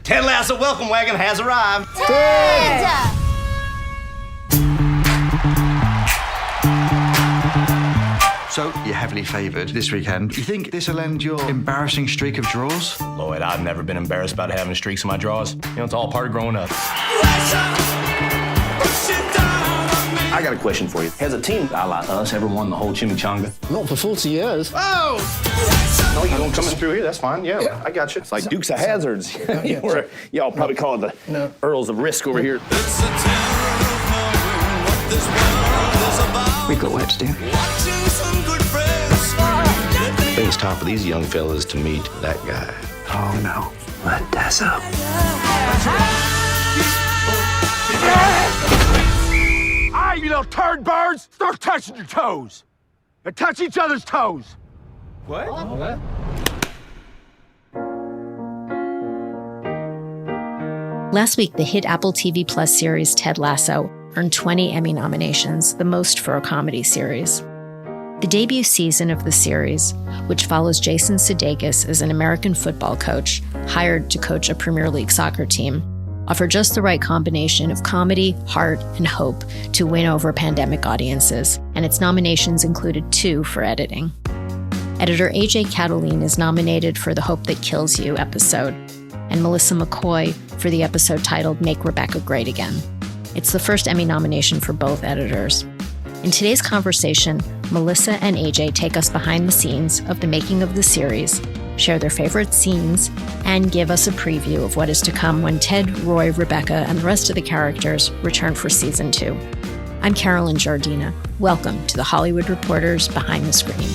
Ted Lasso welcome wagon has arrived. Ted! So, you're heavily favoured this weekend. You think this will end your embarrassing streak of draws? Lloyd, I've never been embarrassed about having streaks in my drawers. You know, it's all part of growing up. I got a question for you. Has a team a la us ever won the whole chimichanga? Not for 40 years. Oh! No, you don't coming through here. That's fine. Yeah, I got you. It's like Dukes of Hazzards. Y'all probably call it the Earls of Risk over here. We've got work to do. I think it's time for these young fellas to meet that guy. Oh, no. Lasso. Hey, you little turd birds! Start touching your toes! And touch each other's toes! What? Last week, the hit Apple TV Plus series Ted Lasso earned 20 Emmy nominations, the most for a comedy series. The debut season of the series, which follows Jason Sudeikis as an American football coach hired to coach a Premier League soccer team, offered just the right combination of comedy, heart, and hope to win over pandemic audiences, and its nominations included 2 for editing. Editor A.J. Catoline is nominated for the Hope That Kills You episode, and Melissa McCoy for the episode titled Make Rebecca Great Again. It's the first Emmy nomination for both editors. In today's conversation, Melissa and A.J. take us behind the scenes of the making of the series, share their favorite scenes, and give us a preview of what is to come when Ted, Roy, Rebecca, and the rest of the characters return for season 2. I'm Carolyn Giardina. Welcome to the Hollywood Reporters Behind the Screen.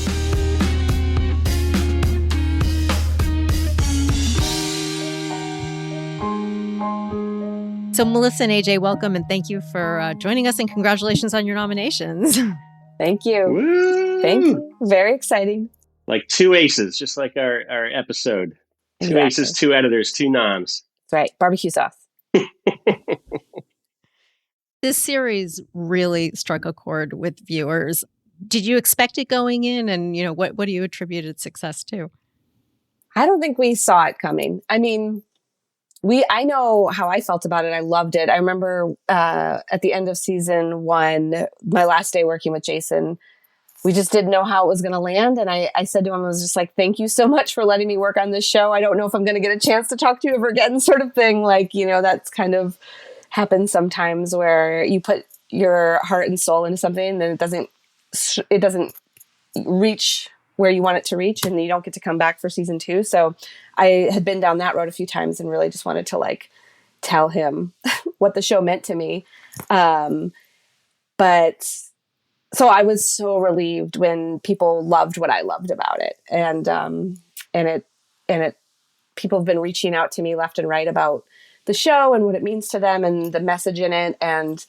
So Melissa and A.J., welcome, and thank you for joining us, and congratulations on your nominations. Thank you. Woo! Thank you. Very exciting. Like 2 aces, just like our episode. Exactly. 2 aces, 2 editors, 2 noms. That's right. Barbecue sauce. This series really struck a chord with viewers. Did you expect it going in? And, what do you attribute its success to? I don't think we saw it coming. I mean, I know how I felt about it. I loved it. I remember at the end of season 1, my last day working with Jason, we just didn't know how it was going to land. And I said to him, I was just like, thank you so much for letting me work on this show. I don't know if I'm going to get a chance to talk to you ever again, sort of thing. Like, that's kind of happens sometimes where you put your heart and soul into something and it doesn't reach where you want it to reach, and you don't get to come back for season 2. So I had been down that road a few times and really just wanted to tell him what the show meant to me. But so I was so relieved when people loved what I loved about it. And people have been reaching out to me left and right about the show and what it means to them and the message in it. And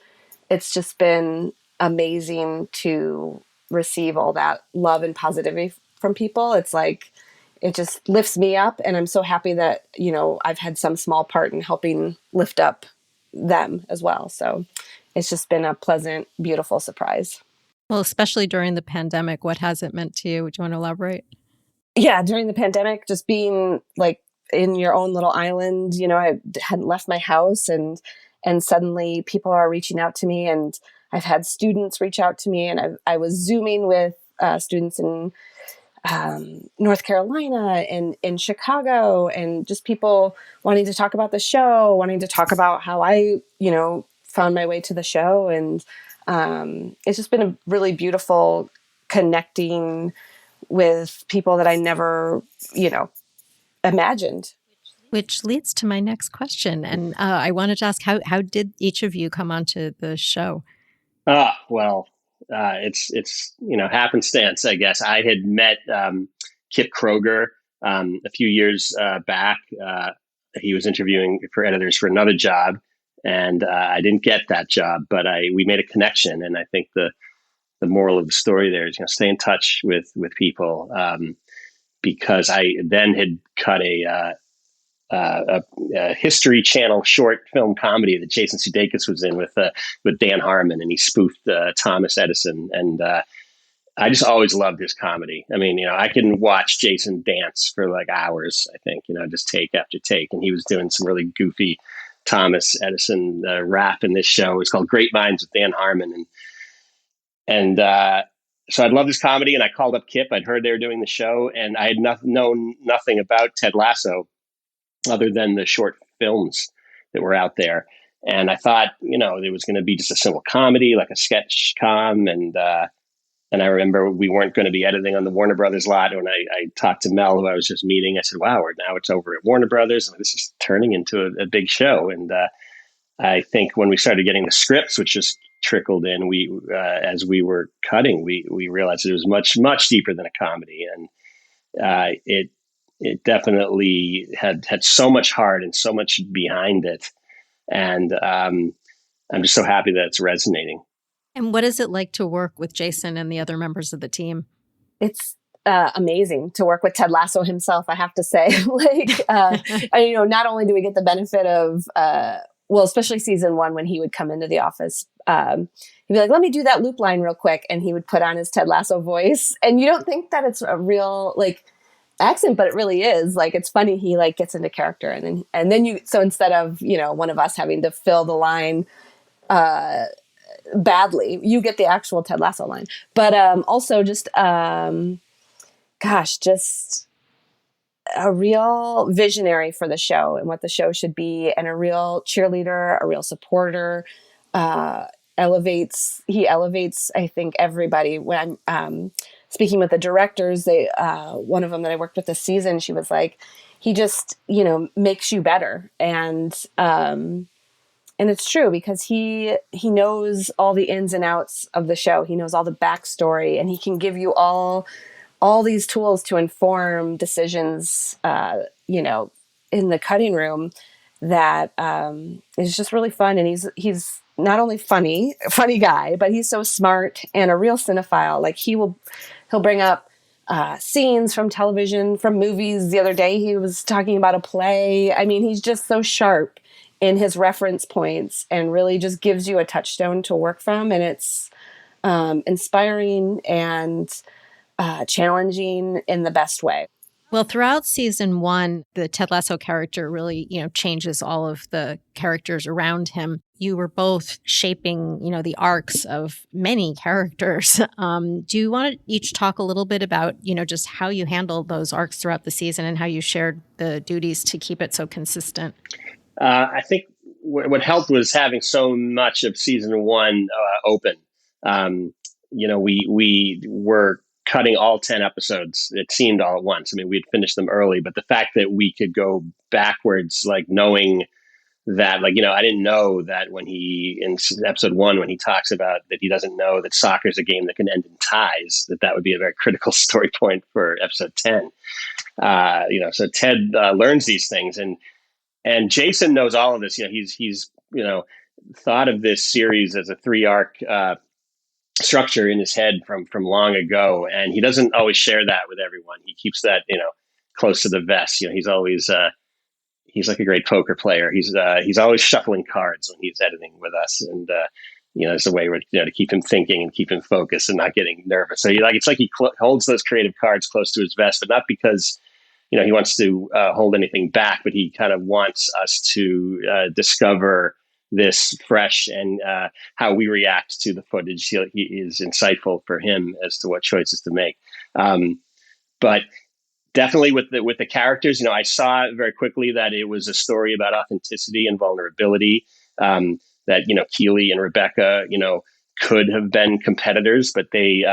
it's just been amazing to receive all that love and positivity from people. It's like, it just lifts me up. And I'm so happy that, I've had some small part in helping lift up them as well. So it's just been a pleasant, beautiful surprise. Well, especially during the pandemic, what has it meant to you? Would you want to elaborate? Yeah, during the pandemic, just being in your own little island, I hadn't left my house and suddenly people are reaching out to me, and I've had students reach out to me, and I was Zooming with students in North Carolina and in Chicago, and just people wanting to talk about the show, wanting to talk about how I, found my way to the show. And it's just been a really beautiful connecting with people that I never, imagined. Which leads to my next question. And I wanted to ask, how did each of you come onto the show? It's happenstance, I guess. I had met Kip Kroger a few years back. He was interviewing for editors for another job, and I didn't get that job, but we made a connection. And I think the moral of the story there is, stay in touch with people, because I then had cut a History Channel short film comedy that Jason Sudeikis was in with Dan Harmon, and he spoofed Thomas Edison. And I just always loved his comedy. I mean, I can watch Jason dance for like hours, I think, just take after take. And he was doing some really goofy Thomas Edison rap in this show. It was called Great Minds with Dan Harmon. And so I'd loved his comedy, and I called up Kip. I'd heard they were doing the show, and I had known nothing about Ted Lasso other than the short films that were out there. And I thought, it was going to be just a simple comedy, like a sketch com. And I remember we weren't going to be editing on the Warner Brothers lot. When I talked to Mel, who I was just meeting, I said, wow, now it's over at Warner Brothers. And this is turning into a big show. And I think when we started getting the scripts, which just trickled in, we as we were cutting, we realized it was much, much deeper than a comedy. And it definitely had so much heart and so much behind it. And I'm just so happy that it's resonating. And what is it like to work with Jason and the other members of the team? It's amazing to work with Ted Lasso himself, I have to say. Not only do we get the benefit of, especially season 1, when he would come into the office, he'd be like, let me do that loop line real quick. And he would put on his Ted Lasso voice. And you don't think that it's a real accent, but it really is. It's funny. He gets into character, and then so instead of, one of us having to fill the line, badly, you get the actual Ted Lasso line. But also just just a real visionary for the show and what the show should be, and a real cheerleader, a real supporter. He elevates, I think, everybody. When I'm speaking with the directors, one of them that I worked with this season, she was like, he just, makes you better. And it's true, because he knows all the ins and outs of the show. He knows all the backstory, and he can give you all these tools to inform decisions, in the cutting room that is just really fun. And he's not only funny guy, but he's so smart and a real cinephile. He'll bring up scenes from television, from movies. The other day he was talking about a play. I mean, he's just so sharp in his reference points, and really just gives you a touchstone to work from. And it's inspiring and challenging in the best way. Well, throughout season 1, the Ted Lasso character really, changes all of the characters around him. You were both shaping, the arcs of many characters. Do you want to each talk a little bit about, just how you handled those arcs throughout the season and how you shared the duties to keep it so consistent? I think what helped was having so much of season 1 open. We were cutting all 10 episodes, it seemed, all at once. I mean, we'd finished them early, but the fact that we could go backwards, knowing that, I didn't know that in episode 1, when he talks about that he doesn't know that soccer is a game that can end in ties, that would be a very critical story point for episode 10. So Ted learns these things, and Jason knows all of this. He's thought of this series as a 3-arc structure in his head from long ago, and he doesn't always share that with everyone. He keeps that close to the vest. He's always he's like a great poker player. He's always shuffling cards when he's editing with us, and it's a way to keep him thinking and keep him focused and not getting nervous. So it's like he holds those creative cards close to his vest, but not because he wants to hold anything back, but he kind of wants us to discover this fresh, and how we react to the footage. He is insightful for him as to what choices to make. But definitely with the characters, I saw very quickly that it was a story about authenticity and vulnerability. That Keely and Rebecca, could have been competitors, but they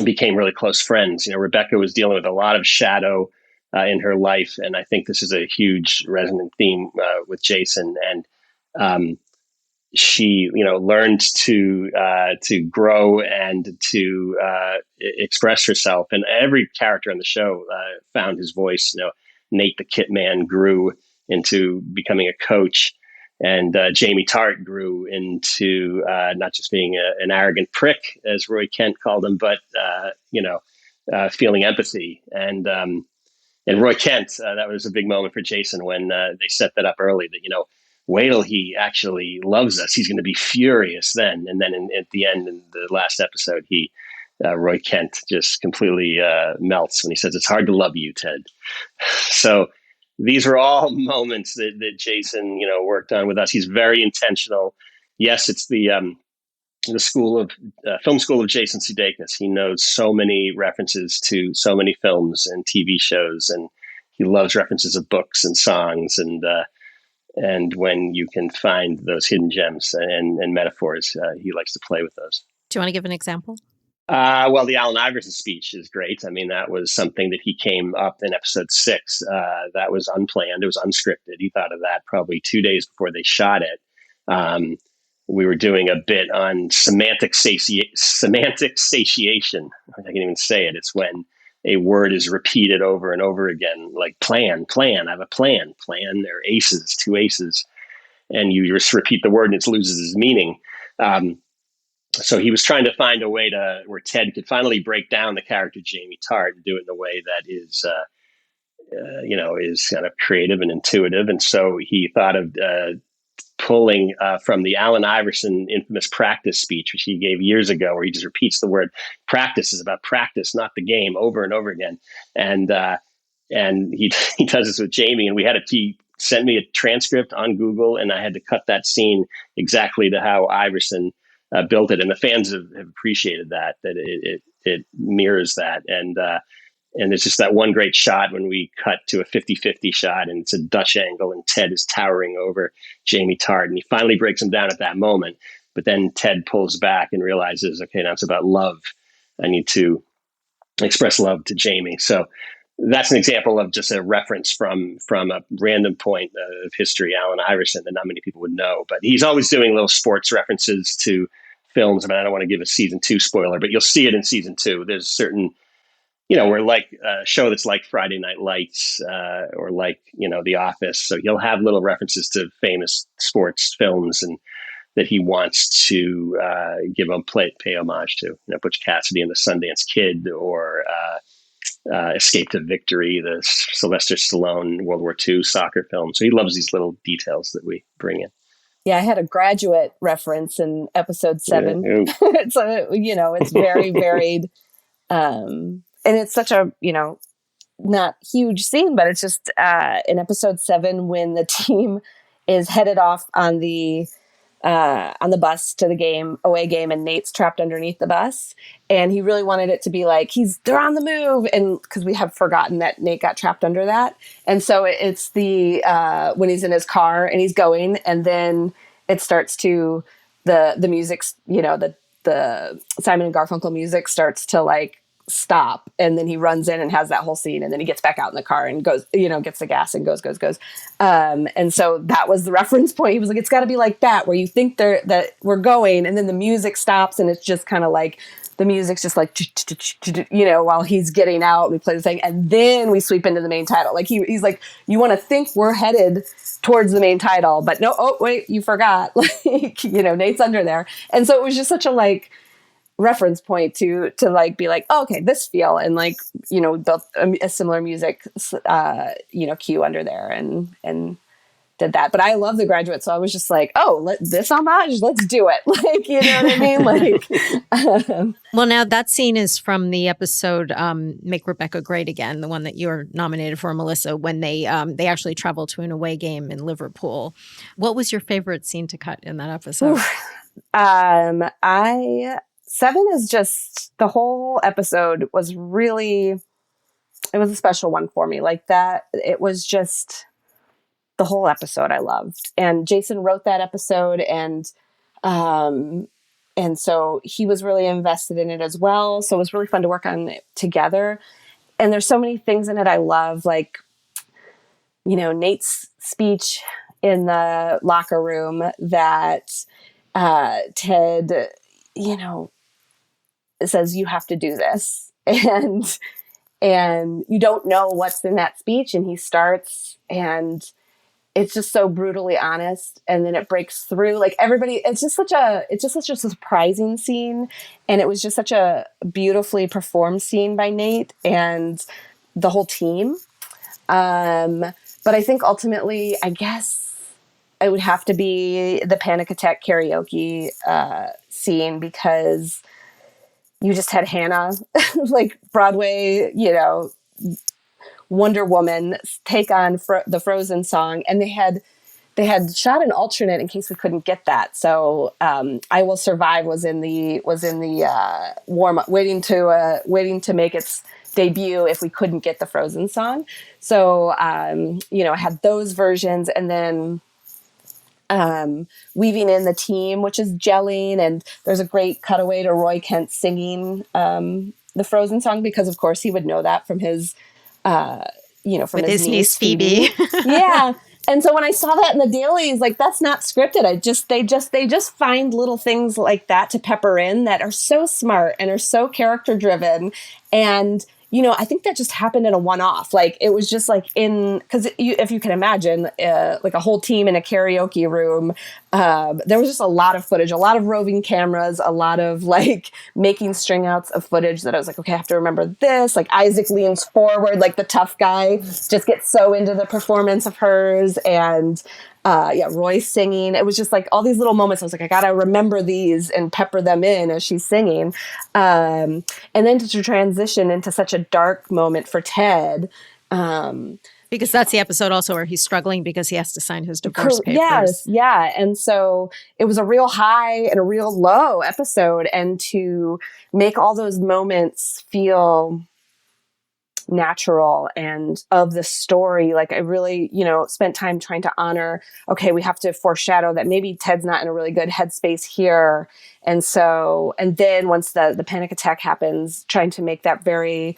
became really close friends. Rebecca was dealing with a lot of shadow in her life, and I think this is a huge resonant theme with Jason. And she, learned to grow and to express herself. And every character on the show found his voice. Nate the Kit Man grew into becoming a coach, and Jamie Tart grew into not just being an arrogant prick, as Roy Kent called him, but feeling empathy. And Roy Kent, that was a big moment for Jason when they set that up early. That wait till he actually loves us. He's going to be furious then. And then at the end, in the last episode, he Roy Kent just completely melts when he says, "It's hard to love you, Ted." So these are all moments that Jason, worked on with us. He's very intentional. Yes, it's the film school of Jason Sudeikis. He knows so many references to so many films and TV shows, and he loves references of books and songs. And when you can find those hidden gems and metaphors, he likes to play with those. Do you want to give an example? Well, the Allen Iverson speech is great. I mean, that was something that he came up in episode 6. That was unplanned. It was unscripted. He thought of that probably 2 days before they shot it. We were doing a bit on semantic satiation. I can even say it. It's when a word is repeated over and over again, like plan. I have a plan. There are aces, 2 aces. And you just repeat the word and it loses its meaning. So he was trying to find a way where Ted could finally break down the character Jamie Tart and do it in a way that is, is kind of creative and intuitive. And so he thought of pulling from the Allen Iverson infamous practice speech, which he gave years ago, where he just repeats the word practice is about practice, not the game, over and over again. And he does this with Jamie, and he sent me a transcript on Google, and I had to cut that scene exactly to how Iverson built it. And the fans have appreciated that it mirrors that. And there's just that one great shot when we cut to a 50-50 shot, and it's a Dutch angle, and Ted is towering over Jamie Tart, and he finally breaks him down at that moment. But then Ted pulls back and realizes, okay, now it's about love. I need to express love to Jamie. So that's an example of just a reference from a random point of history, Allen Iverson, that not many people would know. But he's always doing little sports references to films. I mean, I don't want to give a season 2 spoiler, but you'll see it in season 2. There's certain, we're like a show that's like Friday Night Lights or like, The Office. So he'll have little references to famous sports films and that he wants to pay homage to. Butch Cassidy and the Sundance Kid, or Escape to Victory, the Sylvester Stallone World War II soccer film. So he loves these little details that we bring in. Yeah, I had a Graduate reference in episode 7. So, it's very varied. And it's such a, not huge scene, but it's just in episode 7 when the team is headed off on the bus to the away game, and Nate's trapped underneath the bus, and he really wanted it to be like they're on the move, and because we have forgotten that Nate got trapped under that. And so it's the when he's in his car and he's going, and then it starts to the music, the Simon and Garfunkel music starts to stop, and then he runs in and has that whole scene, and then he gets back out in the car and goes, gets the gas and goes. And so that was the reference point. He was like, it's got to be like that, where you think that we're going, and then the music stops, and it's just kind of like the music's just like, while he's getting out, we play the thing, and then we sweep into the main title. Like he's like, you want to think we're headed towards the main title, but no, oh wait, you forgot, Nate's under there. And so it was just such a reference point to be like, oh, okay, this feel, and built a similar music cue under there and did that. But I love The Graduate, so I was just like, oh, this homage, let's do it. You know what I mean? Well, now that scene is from the episode Make Rebecca Great Again, the one that you're nominated for, Melissa, when they actually travel to an away game in Liverpool. What was your favorite scene to cut in that episode? 7 is just, the whole episode was really, it was a special one for me. Like that, it was just the whole episode I loved. And Jason wrote that episode, and so he was really invested in it as well. So it was really fun to work on it together. And there's so many things in it I love, like, Nate's speech in the locker room that Ted, it says, you have to do this. And you don't know what's in that speech. And he starts, and it's just so brutally honest. And then it breaks through, like everybody, it's just such a surprising scene. And it was just such a beautifully performed scene by Nate and the whole team. But I think ultimately, I guess it would have to be the Panic Attack karaoke scene, because you just had Hannah, like Broadway, Wonder Woman take on the Frozen song, and they had shot an alternate in case we couldn't get that. So "I Will Survive" was in the warm up, waiting to make its debut if we couldn't get the Frozen song. So I had those versions, and then weaving in the team, which is gelling, and there's a great cutaway to Roy Kent singing the Frozen song, because of course he would know that from his from his niece Phoebe. Yeah. And so when I saw that in the dailies, like, that's not scripted. They just find little things like that to pepper in that are so smart and are so character driven. And, I think that just happened in a one-off. Like, it was just like because if you can imagine, like a whole team in a karaoke room, there was just a lot of footage, a lot of roving cameras, a lot of like making string outs of footage that I was like, okay, I have to remember this. Like, Isaac leans forward, like the tough guy, just gets so into the performance of hers. And Roy singing. It was just like all these little moments. I was like, I gotta remember these and pepper them in as she's singing. And then to transition into such a dark moment for Ted. Because that's the episode also where he's struggling because he has to sign his divorce papers. Yes, yeah. And so it was a real high and a real low episode. And to make all those moments feel natural and of the story, like, I really, spent time trying to honor, okay, we have to foreshadow that maybe Ted's not in a really good headspace here. And then once the panic attack happens, trying to make that very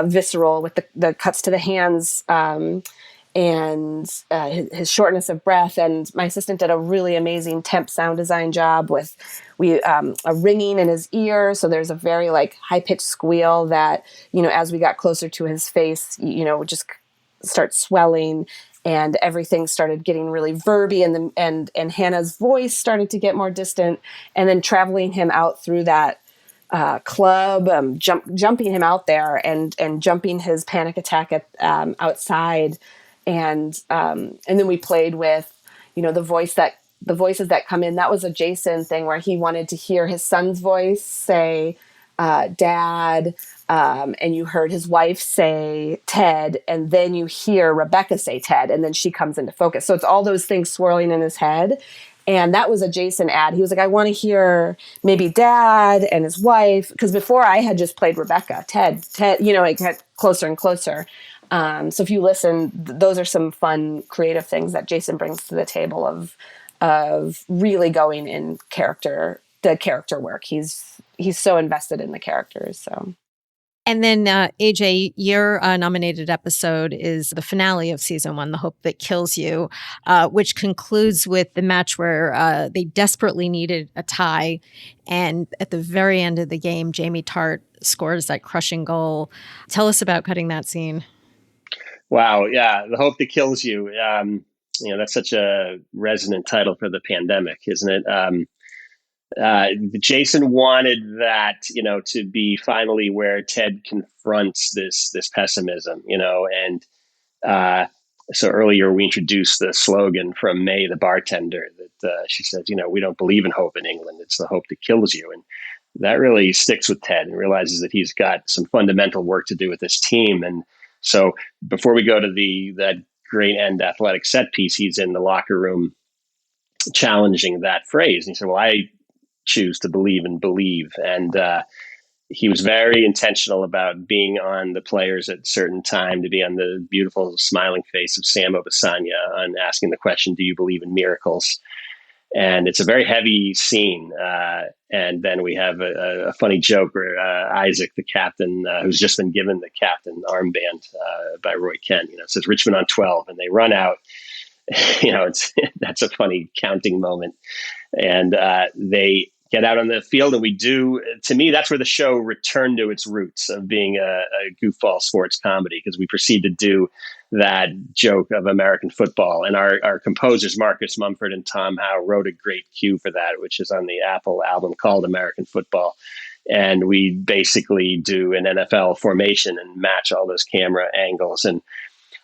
visceral with the cuts to the hands, and his shortness of breath. And my assistant did a really amazing temp sound design job with a ringing in his ear. So there's a very like high pitched squeal that, as we got closer to his face, would just start swelling, and everything started getting really verby, and Hannah's voice started to get more distant, and then traveling him out through that club, jumping him out there and jumping his panic attack at outside. And then we played with, the voices that come in. That was a Jason thing where he wanted to hear his son's voice say, Dad, and you heard his wife say Ted, and then you hear Rebecca say Ted, and then she comes into focus. So it's all those things swirling in his head. And that was a Jason ad. He was like, I want to hear maybe Dad and his wife. Because before I had just played Rebecca, Ted, it got closer and closer. So if you listen, those are some fun, creative things that Jason brings to the table of really going in the character work. He's so invested in the characters. So. And then, AJ, your nominated episode is the finale of season 1, The Hope That Kills You, which concludes with the match where they desperately needed a tie. And at the very end of the game, Jamie Tart scores that crushing goal. Tell us about cutting that scene. Wow. Yeah. The Hope That Kills You. That's such a resonant title for the pandemic, isn't it? Jason wanted that, to be finally where Ted confronts this pessimism, and so earlier we introduced the slogan from May, the bartender, that she says, we don't believe in hope in England. It's the hope that kills you. And that really sticks with Ted, and realizes that he's got some fundamental work to do with this team. And so before we go to that great end athletic set piece, he's in the locker room challenging that phrase. And he said, well, I choose to believe and believe. And he was very intentional about being on the players at a certain time, to be on the beautiful smiling face of Sam Obasanya on asking the question, do you believe in miracles? And it's a very heavy scene. And then we have a funny joke where Isaac, the captain, who's just been given the captain armband by Roy Kent, says Richmond on 12, and they run out. That's a funny counting moment. And they get out on the field, and to me, that's where the show returned to its roots of being a goofball sports comedy, because we proceed to do that joke of American football. And our composers, Marcus Mumford and Tom Howe, wrote a great cue for that, which is on the Apple album called American Football. And we basically do an NFL formation and match all those camera angles. And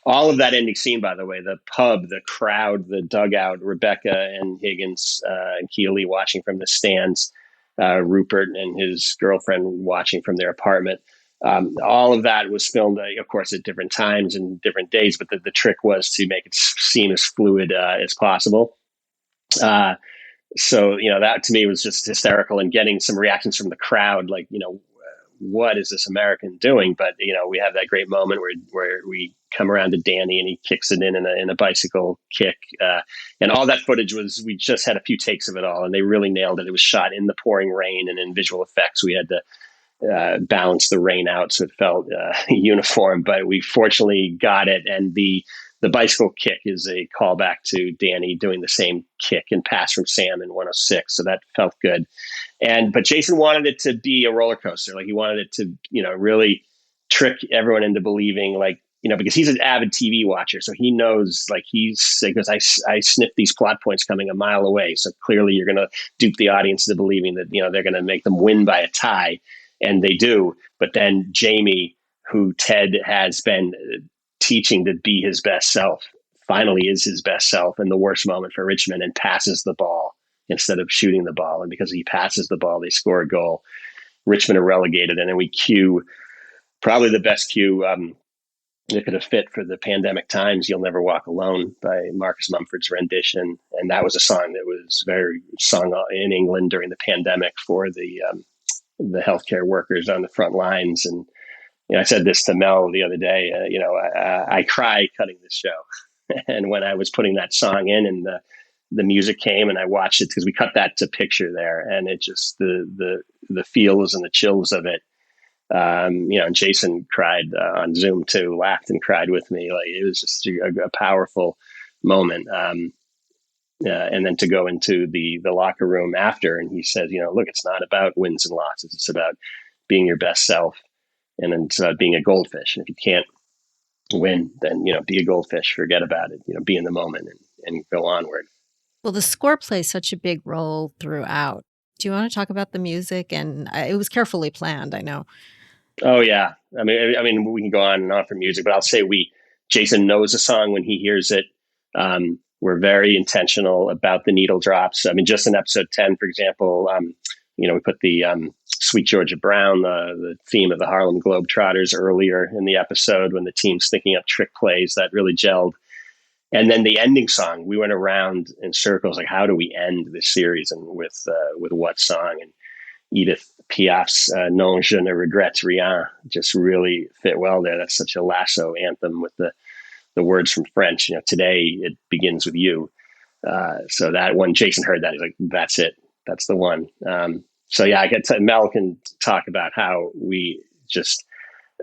all of that ending scene, by the way, the pub, the crowd, the dugout, Rebecca and Higgins and Keely watching from the stands, Rupert and his girlfriend watching from their apartment. All of that was filmed, of course, at different times and different days, but the trick was to make it seem as fluid as possible. So, that to me was just hysterical, and getting some reactions from the crowd, like, what is this American doing? But, we have that great moment where we come around to Danny and he kicks it in a bicycle kick. And all that footage we just had a few takes of it all, and they really nailed it. It was shot in the pouring rain, and in visual effects, we had to balance the rain out so it felt uniform, but we fortunately got it. And the bicycle kick is a callback to Danny doing the same kick and pass from Sam in 106. So that felt good. But Jason wanted it to be a roller coaster. Like, he wanted it to, really trick everyone into believing, like, because he's an avid TV watcher. So he knows, like, because I sniffed these plot points coming a mile away. So clearly you're going to dupe the audience into believing that, they're going to make them win by a tie. And they do. But then Jamie, who Ted has been teaching to be his best self, finally is his best self in the worst moment for Richmond, and passes the ball instead of shooting the ball. And because he passes the ball, they score a goal. Richmond are relegated. And then we cue probably the best cue that could have fit for the pandemic times, You'll Never Walk Alone by Marcus Mumford's rendition. And that was a song that was very sung in England during the pandemic for the healthcare workers on the front lines. And I said this to Mel the other day. I cry cutting this show, and when I was putting that song in, and the music came, and I watched it, because we cut that to picture there, and it just the feels and the chills of it. And Jason cried on Zoom too, laughed and cried with me. Like, it was just a powerful moment. And then to go into the locker room after, and he said, look, it's not about wins and losses. It's about being your best self, and it's about being a goldfish. And if you can't win, then, be a goldfish, forget about it, be in the moment and go onward. Well, the score plays such a big role throughout. Do you want to talk about the music? And it was carefully planned, I know. Oh, yeah. I mean, we can go on and on for music, but I'll say Jason knows a song when he hears it. We're very intentional about the needle drops. I mean, just in episode 10, for example, we put the Sweet Georgia Brown, the theme of the Harlem Globetrotters, earlier in the episode when the team's thinking up trick plays. That really gelled. And then the ending song, we went around in circles, like, how do we end this series, and with what song? And Edith Piaf's Non je ne regrette rien just really fit well there. That's such a Lasso anthem with the words from French. Today it begins with you. So that when Jason heard that, he's like, that's it. That's the one. So yeah, Mel can talk about how we just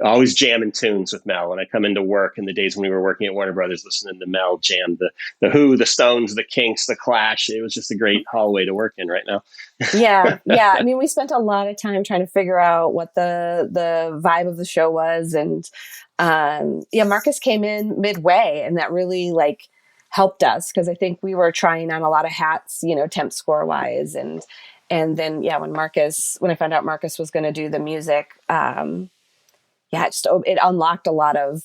always jamming tunes with Mel. When I come into work in the days when we were working at Warner Brothers, listening to Mel jam the Who, the Stones, the Kinks, the Clash. It was just a great hallway to work in right now. Yeah. I mean, we spent a lot of time trying to figure out what the vibe of the show was. And Marcus came in midway, and that really helped us, because I think we were trying on a lot of hats, temp score wise. And then, when I found out Marcus was going to do the music, it unlocked a lot of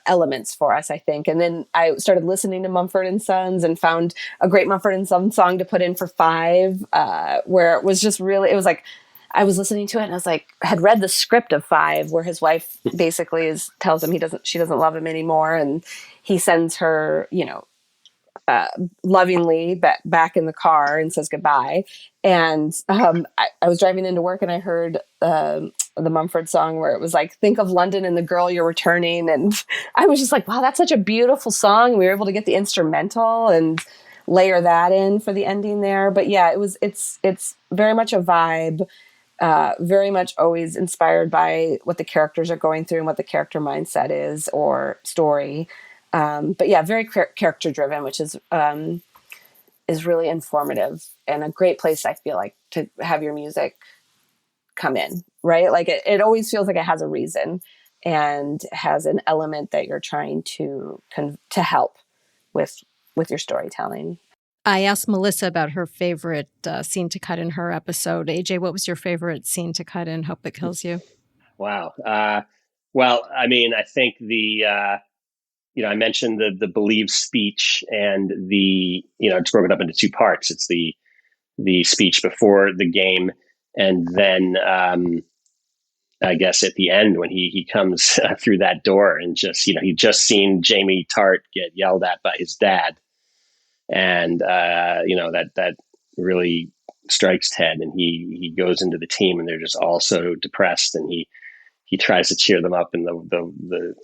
elements for us, I think. And then I started listening to Mumford & Sons and found a great Mumford & Sons song to put in for 5, where it was just really, it was like, I was listening to it and I was like, had read the script of 5, where his wife basically tells him she doesn't love him anymore. And he sends her, lovingly back in the car and says goodbye. And I was driving into work and I heard the Mumford song where it was like, think of London and the girl you're returning. And I was just like, wow, that's such a beautiful song. We were able to get the instrumental and layer that in for the ending there. But yeah, it's very much a vibe, very much always inspired by what the characters are going through and what the character mindset is or story. But yeah, very character driven, which is really informative and a great place, I feel like, to have your music come in, right? Like it always feels like it has a reason and has an element that you're trying to help with your storytelling. I asked Melissa about her favorite scene to cut in her episode. AJ, what was your favorite scene to cut in Hope That Kills You? Wow. Well, I mean, I think I mentioned the Believe speech, and it's broken up into 2 parts. It's the the speech before the game, and then I guess at the end when he comes through that door and just he'd just seen Jamie Tart get yelled at by his dad, and that really strikes Ted, and he goes into the team and they're just all so depressed, and he tries to cheer them up, and the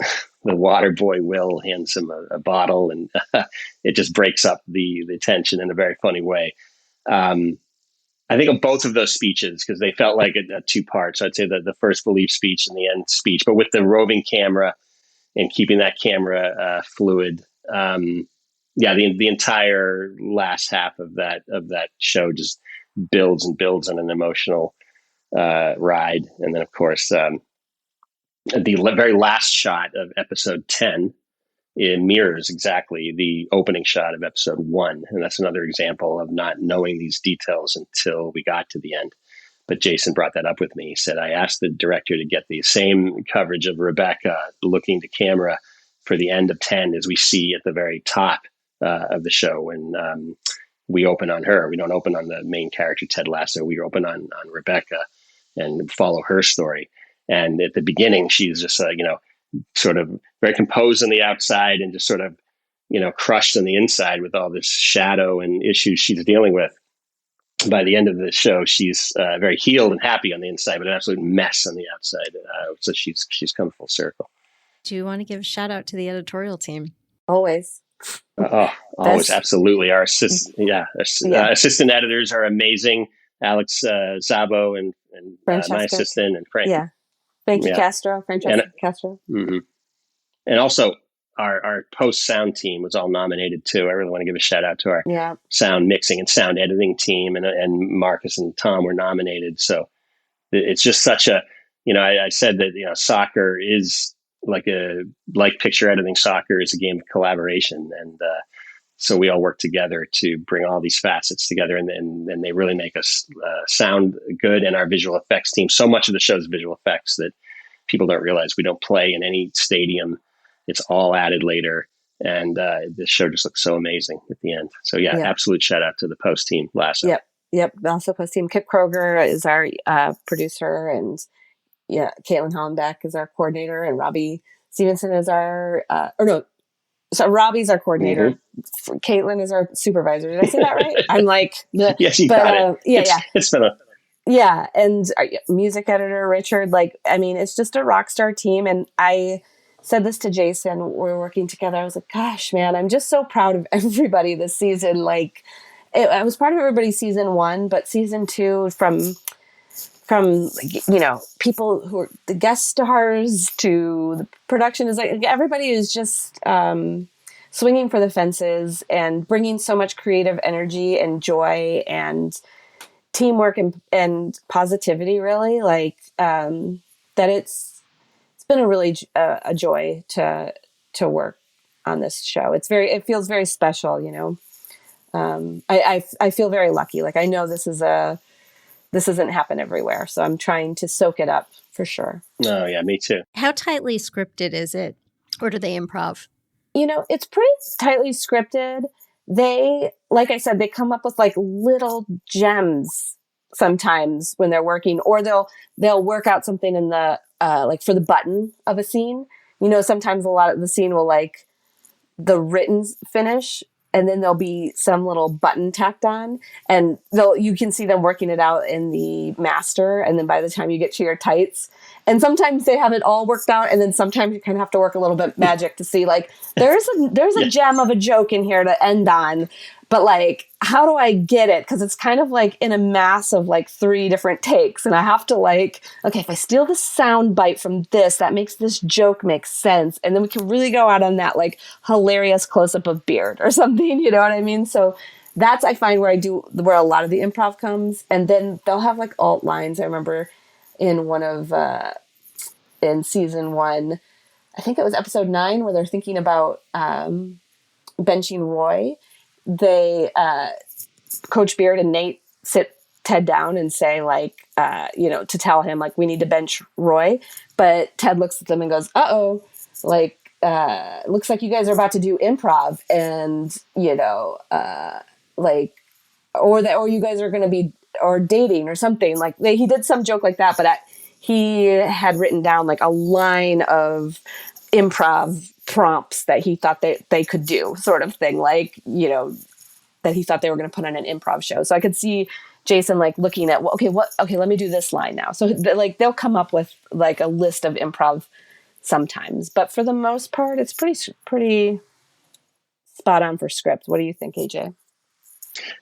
water boy Will hands him a bottle, and it just breaks up the tension in a very funny way. I think of both of those speeches because they felt like a two parts. So I'd say the first belief speech and the end speech, but with the roving camera and keeping that camera fluid. The entire last half of that show just builds and builds on an emotional ride, and then of course the very last shot of episode 10. It mirrors exactly the opening shot of episode 1. And that's another example of not knowing these details until we got to the end. But Jason brought that up with me. He said, I asked the director to get the same coverage of Rebecca looking to camera for the end of 10 as we see at the very top of the show when we open on her. We don't open on the main character, Ted Lasso. We open on Rebecca and follow her story. And at the beginning, she's just, sort of very composed on the outside and just sort of, crushed on the inside with all this shadow and issues she's dealing with. By the end of the show, she's very healed and happy on the inside, but an absolute mess on the outside. So she's come full circle. Do you want to give a shout out to the editorial team? Always. Always, absolutely. Our assistant editors are amazing. Alex Zabo and my assistant, and Frank. Yeah. Francesca Castro. Mm-hmm. And also our post sound team was all nominated too. I really want to give a shout out to our sound mixing and sound editing team, and Marcus and Tom were nominated. So it's just such a, I said that, soccer is like picture editing. Soccer is a game of collaboration. And so we all work together to bring all these facets together, and they really make us sound good. And our visual effects team, so much of the show's visual effects that people don't realize. We don't play in any stadium. It's all added later. And the show just looks so amazing at the end. So absolute shout out to the post team, Lasso. Yep. Lasso post team. Kip Kroger is our producer, and Caitlin Hollenbeck is our coordinator, and Robbie Stevenson is our, so Robbie's our coordinator. Mm-hmm. Caitlin is our supervisor. Did I say that right? I'm like, yes, you got it. It's been and our music editor, Richard, it's just a rock star team. And I said this to Jason, we're working together. I was like, gosh, man, I'm just so proud of everybody this season. I was part of everybody's season 1, but season 2 from people who are the guest stars to the production is everybody is just swinging for the fences and bringing so much creative energy and joy and teamwork and positivity, really, that it's been a really a joy to work on this show. It feels very special, I feel very lucky. I know this doesn't happen everywhere, so I'm trying to soak it up for sure. Oh yeah, me too. How tightly scripted is it, or do they improv? It's pretty tightly scripted. They, like I said, they come up with little gems sometimes when they're working, or they'll work out something in the for the button of a scene. Sometimes a lot of the scene will the written finish, and then there'll be some little button tacked on, and you can see them working it out in the master. And then by the time you get to your tights, and sometimes they have it all worked out, and then sometimes you kind of have to work a little bit magic to see there's a gem of a joke in here to end on, but how do I get it? Because it's kind of in a mass of 3 different takes, and I have to okay, if I steal the sound bite from this, that makes this joke make sense, and then we can really go out on that hilarious close up of beard or something. You know what I mean? So that's, I find, where a lot of the improv comes, and then they'll have alt lines. I remember in one of in season 1, I think it was episode 9, where they're thinking about benching Roy. They Coach Beard and Nate sit Ted down and say to tell him we need to bench Roy, but Ted looks at them and goes, looks like you guys are about to do improv, and or you guys are going to be, or dating or something. Like he did some joke like that, but he had written down like a line of improv prompts that he thought they could do, sort of thing. Like, that he thought they were going to put on an improv show. So I could see Jason like looking at, okay, let me do this line now. So like they'll come up with like a list of improv sometimes, but for the most part, it's pretty spot on for script. What do you think, AJ?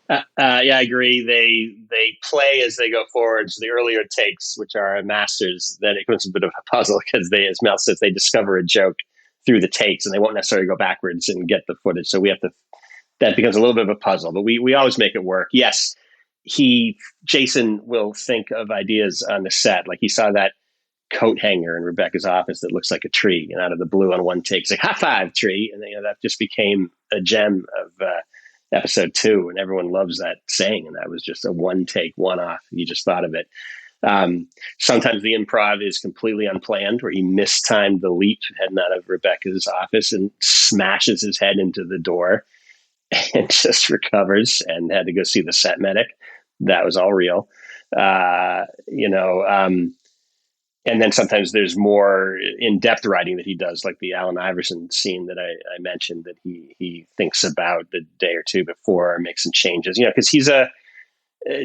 Yeah, I agree. They play as they go forward. So the earlier takes, which are masters, then it becomes a bit of a puzzle because they, as Mel says, they discover a joke through the takes and they won't necessarily go backwards and get the footage. So that becomes a little bit of a puzzle, but we always make it work. Yes, Jason will think of ideas on the set. Like he saw that coat hanger in Rebecca's office that looks like a tree, and out of the blue on one take, it's like high five tree. And that just became a gem of episode 2, and everyone loves that saying. And that was just a one take, one off. You just thought of it. Sometimes the improv is completely unplanned, where he mistimed the leap heading out of Rebecca's office and smashes his head into the door and just recovers and had to go see the set medic. That was all real. And then sometimes there's more in-depth writing that he does, like the Allen Iverson scene that I mentioned, that he thinks about the day or two before, makes some changes, because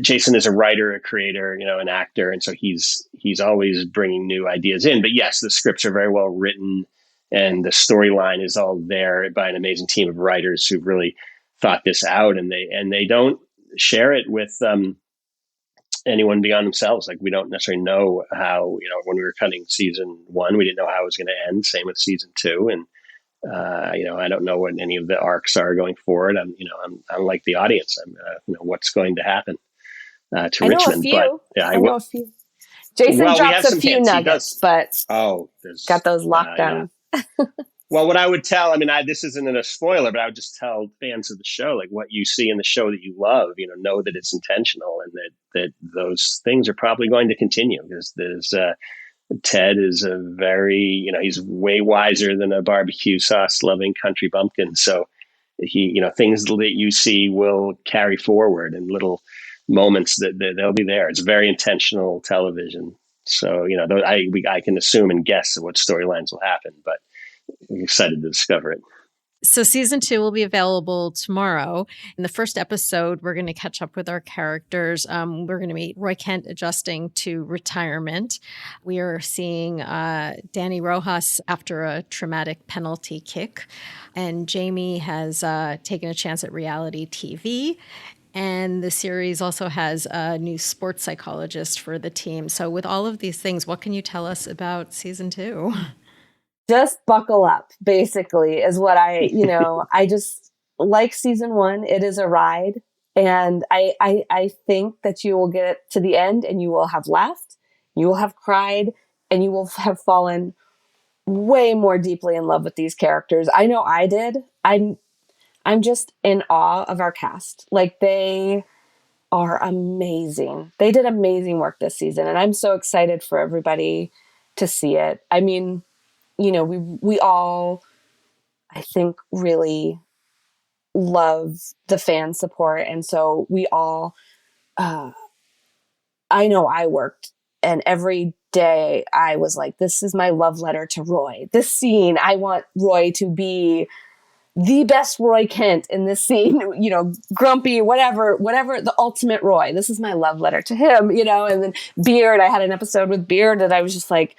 Jason is a writer, a creator, an actor. And so he's always bringing new ideas in. But yes, the scripts are very well written and the storyline is all there by an amazing team of writers who've really thought this out, and they don't share it with anyone beyond themselves. Like we don't necessarily know how, when we were cutting season 1, we didn't know how it was going to end. Same with season 2. And, I don't know what any of the arcs are going forward. I'm like the audience. What's going to happen to I know Richmond. a few. But yeah, I know a few. Jason drops a few nuggets, but got those locked down. Well, what I would tell, this isn't a spoiler, but I would just tell fans of the show, like what you see in the show that you love, know that it's intentional and that those things are probably going to continue, because Ted is a very, he's way wiser than a barbecue sauce loving country bumpkin. So things that you see will carry forward, and little moments that they'll be there. It's very intentional television. So, I can assume and guess what storylines will happen, but I'm excited to discover it. So season 2 will be available tomorrow. In the first episode, we're going to catch up with our characters. We're going to meet Roy Kent adjusting to retirement. We are seeing Danny Rojas after a traumatic penalty kick. And Jamie has taken a chance at reality TV. And the series also has a new sports psychologist for the team. So with all of these things, what can you tell us about season 2? Just buckle up, basically, is what I just like season 1. It is a ride. And I think that you will get to the end and you will have laughed, you will have cried, and you will have fallen way more deeply in love with these characters. I know I did. I'm just in awe of our cast. Like, they are amazing. They did amazing work this season. And I'm so excited for everybody to see it. We all, I think, really love the fan support. And so we all, I know I worked, and every day I was like, this is my love letter to Roy. This scene, I want Roy to be the best Roy Kent in this scene, grumpy, whatever, the ultimate Roy. This is my love letter to him, and then Beard, I had an episode with Beard that I was just like,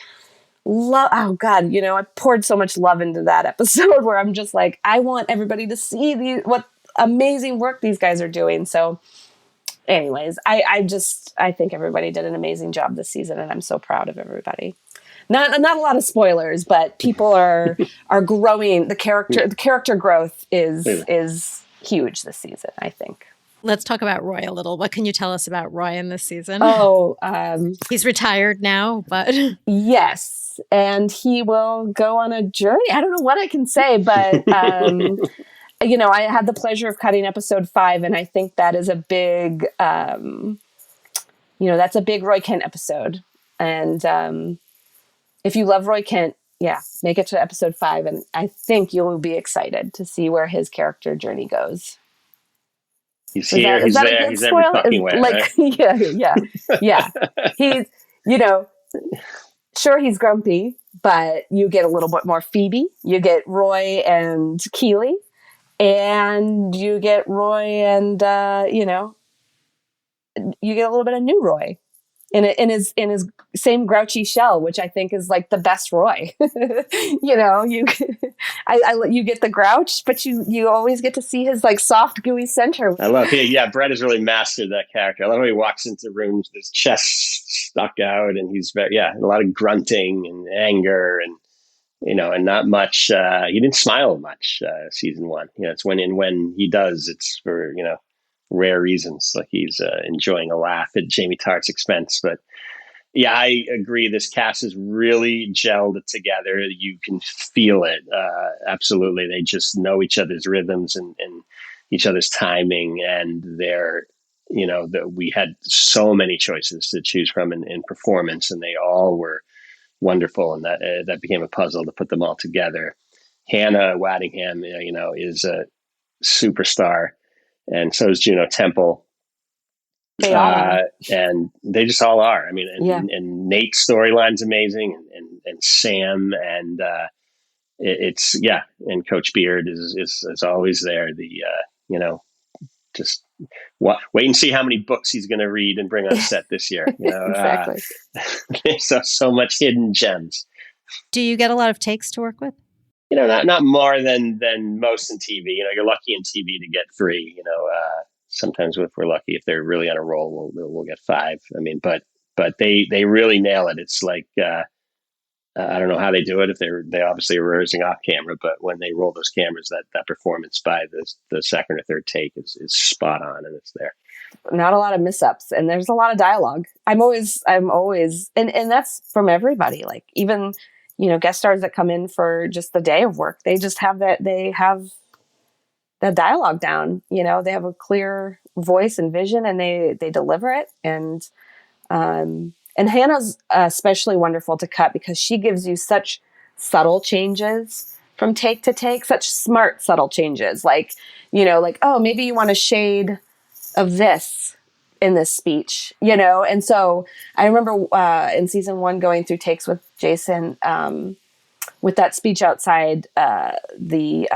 oh God, I poured so much love into that episode where I'm just like, I want everybody to see what amazing work these guys are doing. So anyways, I think everybody did an amazing job this season, and I'm so proud of everybody. Not a lot of spoilers, but people are growing. The character growth is huge this season, I think. Let's talk about Roy a little. What can you tell us about Roy in this season? He's retired now, but yes. And he will go on a journey. I don't know what I can say, but, I had the pleasure of cutting episode 5. And I think that is a big, that's a big Roy Kent episode. And if you love Roy Kent, make it to episode 5. And I think you'll be excited to see where his character journey goes. He's here, he's there, he's every fucking way, like, right? yeah. He's, sure, he's grumpy, but you get a little bit more Phoebe. You get Roy and Keeley, and you get Roy and, you get a little bit of new Roy in his same grouchy shell, which I think is like the best Roy. You get the grouch, but you always get to see his like soft, gooey center. I love it. Yeah, Brett has really mastered that character. I love how he walks into rooms, his chest stuck out, and he's a lot of grunting and anger, and and not much. He didn't smile much season 1. It's when he does, it's for rare reasons, like he's enjoying a laugh at Jamie Tartt's expense. But yeah, I agree. This cast is really gelled together. You can feel it. Absolutely. They just know each other's rhythms and each other's timing. And we had so many choices to choose from in performance, and they all were wonderful. And that became a puzzle to put them all together. Hannah Waddingham, is a superstar. And so is Juno Temple. They all are. And they just all are. I mean, and Nate's storyline's amazing, and Sam, and and Coach Beard is always there. Just wait and see how many books he's going to read and bring on set this year. Exactly. There's so much hidden gems. Do you get a lot of takes to work with? Not more than most in TV. You're lucky in TV to get 3. Sometimes if we're lucky, if they're really on a roll, we'll get 5. I mean, but they really nail it. It's like I don't know how they do it. If they obviously are rehearsing off camera, but when they roll those cameras, that performance by the second or third take is spot on, and it's there. Not a lot of mess-ups, and there's a lot of dialogue. I'm always, and that's from everybody. Like even guest stars that come in for just the day of work, they just have that. They have that dialogue down. They have a clear voice and vision, and they deliver it. And Hannah's especially wonderful to cut because she gives you such subtle changes from take to take, such smart subtle changes. Like oh, maybe you want a shade of this in this speech, And so I remember in season 1 going through takes with Jason with that speech outside the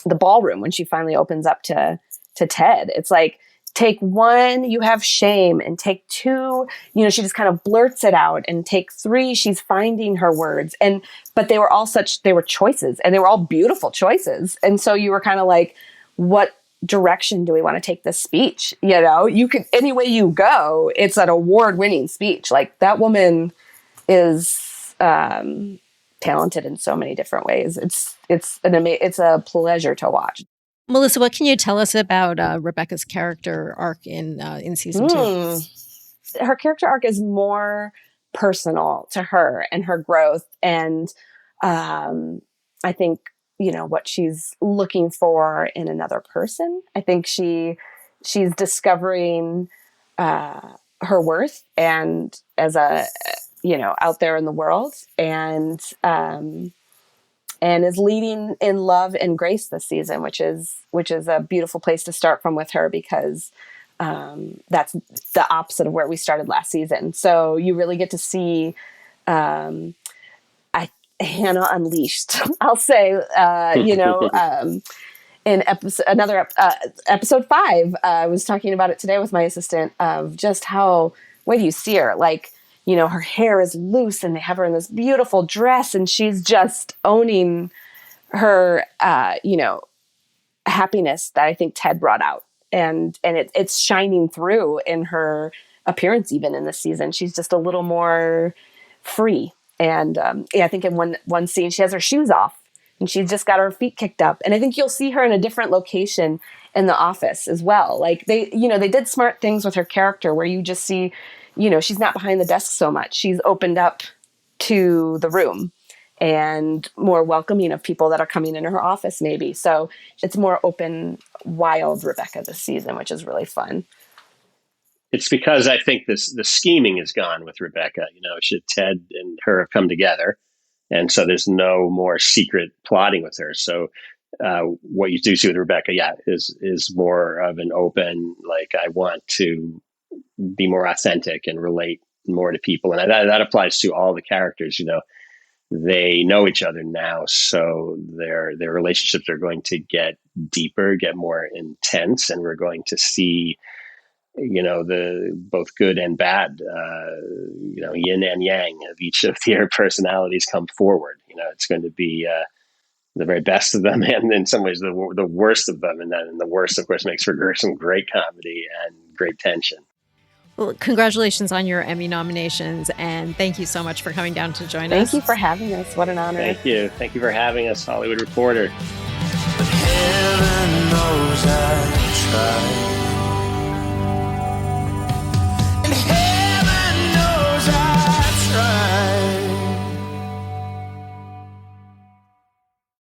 ballroom when she finally opens up to Ted. It's like, take 1, you have shame, and take 2, she just kind of blurts it out, and take 3, she's finding her words. But they were all they were choices, and they were all beautiful choices. And so you were kind of like, what direction do we want to take this speech? You could, any way you go, it's an award-winning speech. Like that woman is talented in so many different ways. It's a pleasure to watch. Melissa, what can you tell us about Rebecca's character arc in season 2? Her character arc is more personal to her and her growth, and I think what she's looking for in another person. I think she's discovering her worth and as a out there in the world, and is leading in love and grace this season, which is a beautiful place to start from with her, because that's the opposite of where we started last season. So you really get to see Hannah unleashed, I'll say. In episode 5, I was talking about it today with my assistant, of just how, where do you see her? Like, her hair is loose and they have her in this beautiful dress, and she's just owning her, happiness that I think Ted brought out. And it's shining through in her appearance, even in this season. She's just a little more free. And I think in one scene, she has her shoes off and she's just got her feet kicked up. And I think you'll see her in a different location in the office as well. Like they did smart things with her character where you just see, she's not behind the desk so much. She's opened up to the room and more welcoming of people that are coming into her office maybe. So it's more open, wild Rebecca this season, which is really fun. It's because I think the scheming is gone with Rebecca. Ted and her have come together, and so there's no more secret plotting with her. So what you do see with Rebecca, is more of an open, like, I want to be more authentic and relate more to people. And that applies to all the characters. They know each other now, so their relationships are going to get deeper, get more intense, and we're going to see, the both good and bad, yin and yang of each of their personalities come forward. It's going to be the very best of them, and in some ways the worst of them, and then the worst, of course, makes for some great comedy and great tension. Well, congratulations on your Emmy nominations, and thank you so much for coming down to join us. Thank you for having us. What an honor. Thank you. Thank you for having us, Hollywood Reporter. But heaven knows I tried.